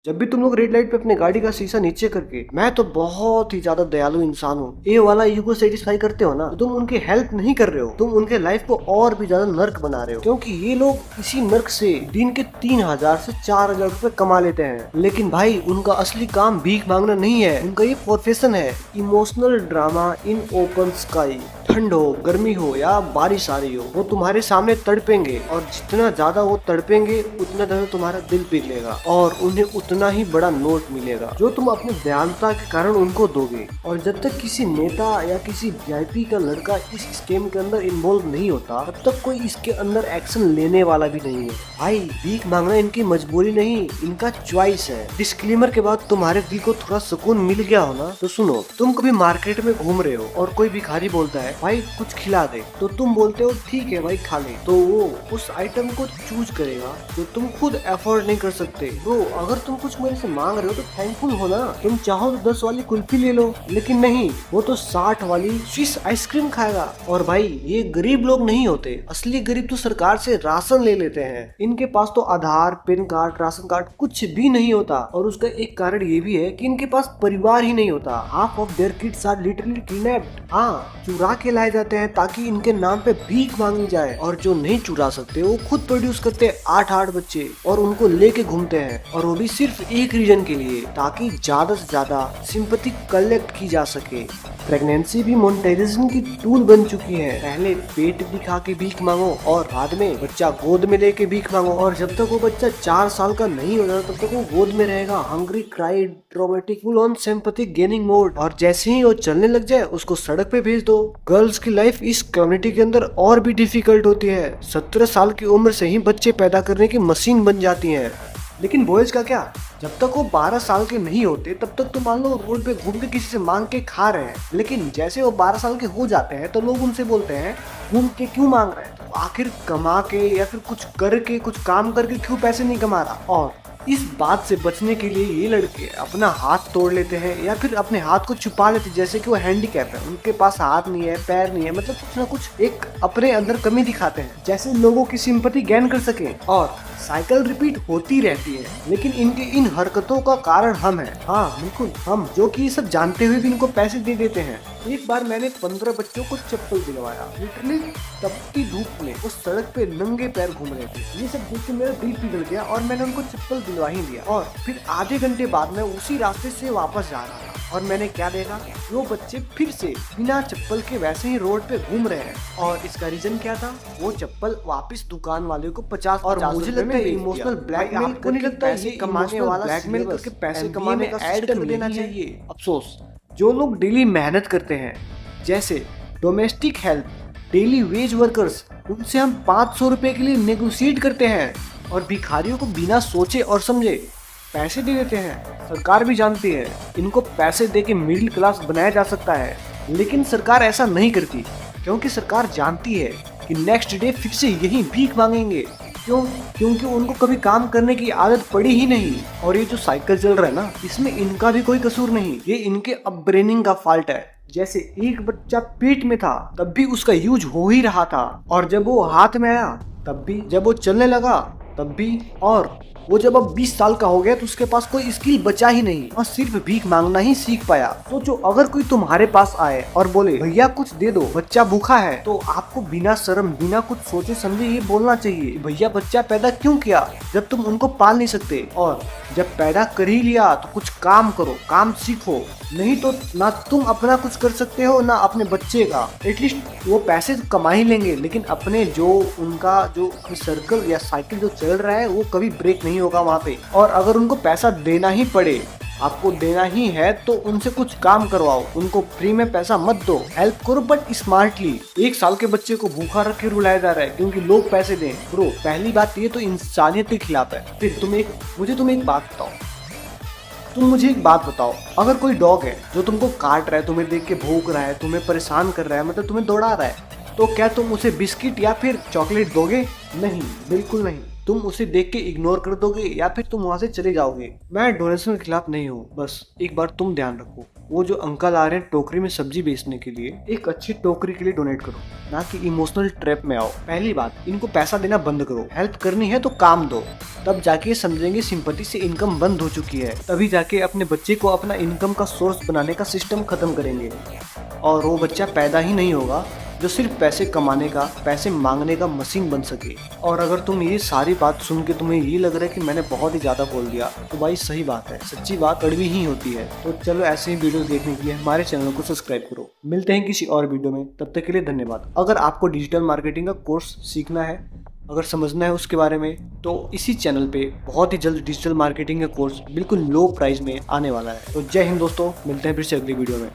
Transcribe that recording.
जब भी तुम लोग रेड लाइट पे अपने गाड़ी का शीशा नीचे करके, मैं तो बहुत ही ज्यादा दयालु इंसान हूँ, ये वाला ईगो सेटिस्फाई करते हो ना, तो तुम उनकी हेल्प नहीं कर रहे हो, तुम उनके लाइफ को और भी ज्यादा नर्क बना रहे हो। क्योंकि ये लोग इसी नर्क से दिन के 3000 से 4000 रुपए कमा लेते हैं। लेकिन भाई उनका असली काम भीख मांगना नहीं है, उनका ये प्रोफेशन है। Emotional drama in open sky. ठंड हो, गर्मी हो या बारिश आ रही हो, वो तुम्हारे सामने तड़पेंगे, और जितना ज्यादा वो तड़पेंगे उतना ज्यादा तुम्हारा दिल पिघलेगा और उन्हें उतना ही बड़ा नोट मिलेगा जो तुम अपनी दयालुता के कारण उनको दोगे। और जब तक किसी नेता या किसी वीआईपी का लड़का इस स्कीम के अंदर इन्वॉल्व नहीं होता, तब तक कोई इसके अंदर एक्शन लेने वाला भी नहीं है। भाई भीख मांगना इनकी मजबूरी नहीं, इनका चॉइस है। डिस्क्लेमर के बाद तुम्हारे दिल को थोड़ा सुकून मिल गया हो ना, तो सुनो, तुम कभी मार्केट में घूम रहे हो और कोई भिखारी बोलता है भाई कुछ खिला दे, तो तुम बोलते हो ठीक है भाई खा ले, तो वो उस आइटम को चूज करेगा जो तुम खुद अफोर्ड नहीं कर सकते। ब्रो, अगर तुम कुछ मेरे से मांग रहे हो तो थैंकफुल हो ना। तुम चाहो तो 10 वाली कुल्फी ले लो, लेकिन नहीं, वो तो 60 वाली स्विस आइसक्रीम खाएगा। और भाई ये गरीब लोग नहीं होते, असली गरीब तो सरकार से राशन ले लेते हैं। इनके पास तो आधार, पैन कार्ड, राशन कार्ड कुछ भी नहीं होता। और उसका एक कारण ये भी है कि इनके पास परिवार ही नहीं होता। Half of their kids are literally kidnapped. हाँ, चुरा के लाए जाते हैं ताकि इनके नाम पे भीख मांगी जाए। और जो नहीं चुरा सकते वो खुद प्रोड्यूस करते हैं 8 बच्चे और उनको लेके घूमते हैं, और वो भी सिर्फ एक रीजन के लिए, ताकि ज्यादा से ज्यादा सिंपैथी कलेक्ट की जा सके। प्रेगनेंसी भी मोनेटाइजेशन की टूल बन चुकी है। पहले पेट दिखा के भीख मांगो और बाद में बच्चा गोद में लेके भीख मांगो, और जब तक वो बच्चा 4 साल का नहीं हो जाता तब तक वो गोद में रहेगा। Hungry, cry, traumatic, full on sympathetic gaining mode. और जैसे ही वो चलने लग जाए उसको सड़क पे भेज दो। गर्ल्स की लाइफ इस कम्युनिटी के अंदर और भी डिफिकल्ट होती है। 17 साल की उम्र से ही बच्चे पैदा करने की मशीन बन जाती हैं। लेकिन बॉयज का क्या? जब तक वो 12 साल के नहीं होते तब तक तो मान लो रोड पे घूम के किसी से मांग के खा रहे हैं, लेकिन जैसे वो 12 साल के हो जाते हैं तो लोग उनसे बोलते हैं घूम के क्यों मांग रहे हैं, तो आखिर कमा के या फिर कुछ करके, कुछ काम करके क्यों पैसे नहीं कमा रहा। और इस बात से बचने के लिए ये लड़के अपना हाथ तोड़ लेते हैं या फिर अपने हाथ को छुपा लेते हैं, जैसे कि वो हैंडीकैप है, उनके पास हाथ नहीं है, पैर नहीं है, मतलब कुछ ना कुछ एक अपने अंदर कमी दिखाते हैं, जैसे लोगों की सिंपैथी गेन कर सके। और साइकिल रिपीट होती रहती है, लेकिन इनके इन हरकतों का कारण हम हैं। हाँ बिल्कुल हम, जो कि ये सब जानते हुए भी इनको पैसे दे देते हैं। एक बार मैंने 15 बच्चों को चप्पल दिलवाया, लिटरली तपती धूप में उस सड़क पे नंगे पैर घूम रहे थे। ये सब देख के मेरा दिल पिघल गया और मैंने उनको चप्पल दिलवा ही दिया। और फिर आधे घंटे बाद मैं उसी रास्ते से वापस जा रहा था और मैंने क्या देखा, वो बच्चे फिर से बिना चप्पल के वैसे ही रोड पे घूम रहे हैं। और इसका रीजन क्या था, वो चप्पल वापस दुकान वाले को 50 और मुझे लगता है इमोशनल ब्लैकमेल। आपको नहीं लगता है ये कमाने वाला ब्लैकमेल करके पैसे कमाने का ऐड कर देना चाहिए? अफसोस, जो लोग डेली मेहनत करते हैं, जैसे domestic help, daily veg workers, उनसे हम 500 रुपए के लिए नेगोशिएट करते हैं और भिखारियों को बिना सोचे और समझे पैसे दे देते हैं। सरकार भी जानती है इनको पैसे देके मिडिल क्लास बनाया जा सकता है, लेकिन सरकार ऐसा नहीं करती, क्योंकि सरकार जानती है कि नेक्स्ट डे फिर से यही भीख मांगेंगे। क्यों? क्योंकि उनको कभी काम करने की आदत पड़ी ही नहीं। और ये जो साइकिल चल रहा है ना, इसमें इनका भी कोई कसूर नहीं, ये इनके अपब्रेनिंग का फॉल्ट है। जैसे एक बच्चा पेट में था तब भी उसका यूज हो ही रहा था, और जब वो हाथ में आया तब भी, जब वो चलने लगा तब भी, और वो जब अब 20 साल का हो गया तो उसके पास कोई स्किल बचा ही नहीं और सिर्फ भीख मांगना ही सीख पाया। सोचो, अगर कोई तुम्हारे पास आए और बोले भैया कुछ दे दो, बच्चा भूखा है, तो आपको बिना शर्म, बिना कुछ सोचे समझे ये बोलना चाहिए, भैया बच्चा पैदा क्यों किया जब तुम उनको पाल नहीं सकते, और जब पैदा कर ही लिया तो कुछ काम करो, काम सीखो, नहीं तो ना तुम अपना कुछ कर सकते हो ना अपने बच्चे का। एटलीस्ट वो पैसे तो कमा ही लेंगे, लेकिन अपने जो उनका जो सर्कल या साइकिल जो चल रहा है वो कभी ब्रेक नहीं होगा वहाँ पे। और अगर उनको पैसा देना ही पड़े, आपको देना ही है, तो उनसे कुछ काम करवाओ, उनको फ्री में पैसा मत दो, हेल्प करो बट स्मार्टली। 1 साल के बच्चे को भूखा रख के रुलाया जा रहा है क्योंकि लोग पैसे दें। ब्रो, पहली बात ये तो इंसानियत के खिलाफ है। फिर तुम एक बात बताओ, अगर कोई डॉग है जो तुमको काट रहा है, तुम्हें देख के भौंक रहा है, तुम्हें परेशान कर रहा है, मतलब तुम्हें दौड़ा रहा है, तो क्या तुम उसे बिस्किट या फिर चॉकलेट दोगे? नहीं, बिल्कुल नहीं। तुम उसे देख के इग्नोर कर दोगे या फिर तुम वहाँ से चले जाओगे। मैं डोनेशन के खिलाफ नहीं हूँ, बस एक बार तुम ध्यान रखो, वो जो अंकल आ रहे हैं टोकरी में सब्जी बेचने के लिए, एक अच्छी टोकरी के लिए डोनेट करो, ना कि इमोशनल ट्रैप में आओ। पहली बात, इनको पैसा देना बंद करो। हेल्प करनी है तो काम दो, तब जाके समझेंगे सिंपैथी से इनकम बंद हो चुकी है। तभी जाके अपने बच्चे को अपना इनकम का सोर्स बनाने का सिस्टम खत्म करेंगे, और वो बच्चा पैदा ही नहीं होगा जो सिर्फ पैसे कमाने का, पैसे मांगने का मशीन बन सके। और अगर तुम ये सारी बात सुन के तुम्हें ये लग रहा है कि मैंने बहुत ही ज़्यादा बोल दिया, तो भाई सही बात है, सच्ची बात कड़वी ही होती है। तो चलो ऐसे ही वीडियो देखने के लिए हमारे चैनल को सब्सक्राइब करो। मिलते हैं किसी और वीडियो में, तब तक के लिए धन्यवाद। अगर आपको डिजिटल मार्केटिंग का कोर्स सीखना है, अगर समझना है उसके बारे में, तो इसी चैनल पे बहुत ही जल्द डिजिटल मार्केटिंग का कोर्स बिल्कुल लो प्राइस में आने वाला है। तो जय हिंद दोस्तों, मिलते हैं फिर से अगली वीडियो में।